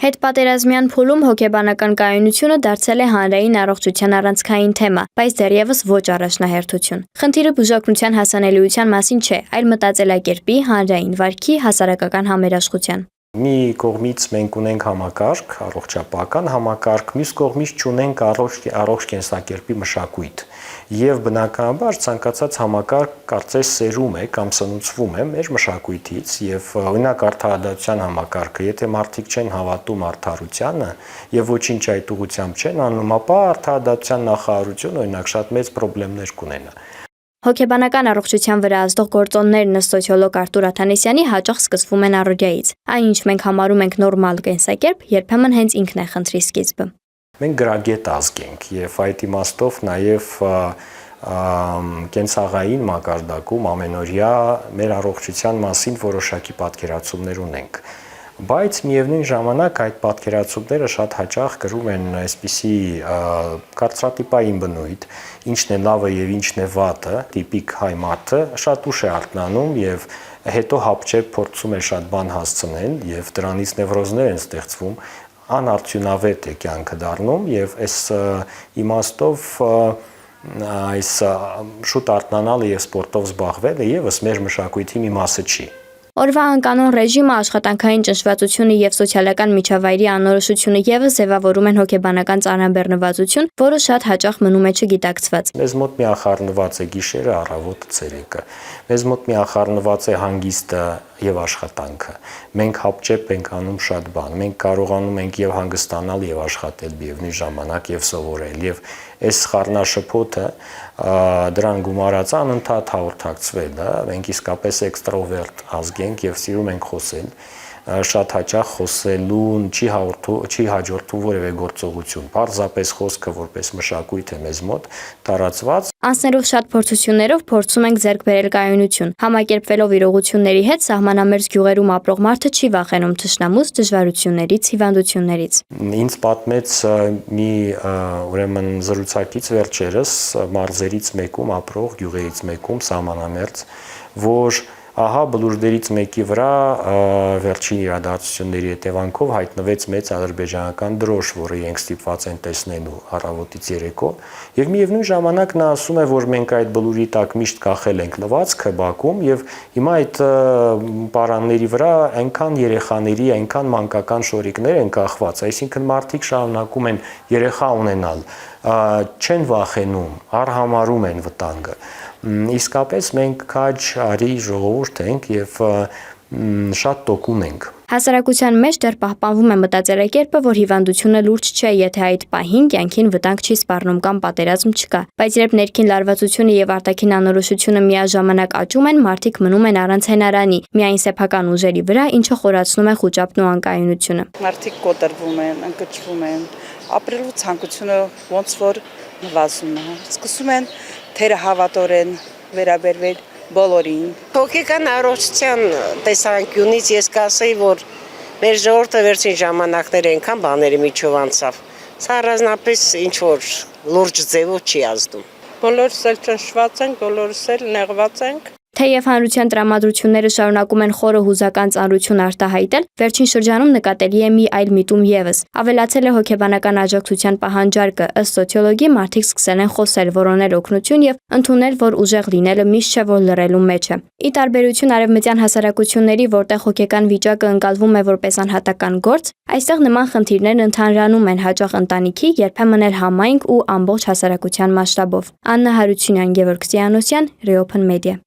Հետպատերազմյան փուլում հոգեբանական կայունությունը դարձել է հանրային առողջության առանցքային թեմա, բայց դեռևս ոչ առաջնահերթություն։ Խնդիրը բուժօգնության հասանելիության մասին չէ, այլ մտածելակերպի, հանրային վարքի, հասարակական համերաշխության։ Մի կողմից մենք ունենք համակարգ, առողջապահական համակարգ, մյուս կողմից չունենք առողջ կենսակերպի մշակույթ։ Եվ բնականաբար ցանկացած համակարգ կարծես սերում է կամ սնուցվում է մեր մշակույթից եւ օրինակ արդարադատության համակարգը, եթե մարդիկ չեն հավատում արդարությանը եւ ոչինչ այդ ուղղությամբ չեն անում, ապա արդարադատության նախարարությունը օրինակ շատ մեծ խնդիրներ կունենա։ Հոգեբանական առողջության վրա ազդող գործոններն ըստ սոցիոլոգ Արտուր Աթանեսյանի հաճախ սկսվում են առօրյայից։ Այն, ինչ մենք համարում ենք նորմալ կենսակերպ, երբեմն հենց ինքն է խնդրի սկիզբը։ Մենք գրագետ ազգ ենք եւ այդ իմաստով նաեւ կենցաղային մակարդակում ամենօրյա մեր առողջության մասին որոշակի պատկերացումներ ունենք։ Բայց միևնույն ժամանակ այդ պատկերացումները շատ հաճախ կրում են այսպիսի կարծրատիպային բնույթ, ինչն է լավը եւ ինչն է վատը, տիպիկ հայ մարդը շատ ուշ է արթնանում եւ հետո հապճեպ փորձում է շատ բան հասցնել եւ դրանից նևրոզներ են ստեղծվում, անարդյունավետ է կյանքը դառնում եւ այս իմաստով այս շուտ արթնանալը եւ սպորտով զբաղվելը եւս մեր մշակույթի մի մասը չի։ Օրվա անկանոն ռեժիմը, աշխատանքային ճնշվածությունը եւ սոցիալական միջավայրի անորոշությունը եւս ձևավորում են հոգեբանական ծանրաբեռնվածություն, որը շատ հաճախ մնում է չգիտակցված։ Մեզ մոտ միախառնված է գիշերը, առավոտը, ցերեկը։ Մեզ մոտ միախառնված է հանգիստը եւ աշխատանքը։ Մենք հապճեպ ենք անում շատ բան։ Մենք կարողանում ենք եւ հանգստանալ եւ աշխատել միևնույն ժամանակ եւ սովորել եւ այս խառնաշփոթը դրան գումարած անընդհատ հաղորդակցվել է։ Մենք իսկապես էքստրովերտ ազգ ենք եւ սիրում ենք խոսել, շատ հաճախ խոսելուն չի հաջորդում որևէ գործողություն։ Պարզապես խոսքը որպես մշակույթ է մեզ մոտ տարածված։ Անցնելով շատ փորձություններով փորձում ենք ձեռք բերել կայունություն։ Համակերպվելով իրողությունների հետ սահմանամերձ գյուղերում ապրող մարդը չի վախենում թշնամուց, դժվարություններից, հիվանդություններից։ Ինձ պատմեց մի ուրեմն զրուցակից վերջերս մարզերից մեկում ապրող գյուղերից մեկում սահմանամերձ, որ ահա բլուրդերից մեկի վրա վերջին իրադարձությունների հետևանքով հայտնվեց մեծ ադրբեջանական դրոշ, որը իրենք ստիպված են տեսնելու առավոտից երեկո, եւ միևնույն ժամանակ նա ասում է, որ մենք այդ բլուրի տակ միշտ կախել ենք լվացքը Բաքում եւ հիմա այդ պարանների վրա այնքան երեխաների, այնքան մանկական շորիկներ են կախված, այսինքն մարդիկ շարունակում են երեխա ունենալ, չեն վախենում, արհամարում են վտանգը։ Իսկապես մենք քաջ արի ժողովուրդ ենք եւ շատ տոկուն ենք։ Հասարակության մեջ դեռ պահպանվում է մտածելակերպը, որ հիվանդությունը լուրջ չէ, եթե այդ պահին կյանքին վտանգ չի սպառնում կամ պատերազմ չկա։ Բայց երբ ներքին լարվածությունը եւ արտաքին անորոշությունը միաժամանակ աճում են, մարդիկ մնում են առանց հենարանի, միայն սեփական ուժերի վրա, ինչը խորացնում է խուճապն ու անկայունությունը։ Մարդիկ կոտրվում են, ընկճվում են, ապրելու ցանկությունը ոնց որ նվազում է։ Սկսում են թերահավատորեն վերաբերվել բոլորին։ Հոգեկան առողջության տեսանկյունից ես կասեի, որ մեր ժողովուրդը վերջին ժամանակները այնքան բաների միջով անցավ, սա առանձնապես ինչ-որ լուրջ ձևով չի ազդում։ Բոլորս էլ ճնշված ենք, բոլորս էլ նեղված ենք։ Թեև հանրության տրամադրությունները շարունակում են խորը հուզական ծանրություն արտահայտել, վերջին շրջանում նկատելի է մի այլ միտում եւս։ Ավելացել է հոգեբանական աջակցության պահանջարկը, ըստ սոցիոլոգի մարդիկ սկսել են խոսել, որոնել օգնություն եւ ընդունել, որ ուժեղ լինելը միշտ չէ, որ լռելու մեջ է։ Ի տարբերություն արևմտյան հասարակությունների, որտեղ հոգեկան վիճակը ընկալվում է որպես անհատական գործ, այստեղ նման խնդիրներն ընդհանրանում են հաճախ ընտանիքի, երբեմն էլ համայնք ու ամբողջ հասարակության մասշտաբով։ Աննա Հարությունյան, Գևորգ Սիանոսյան, Reopen Media։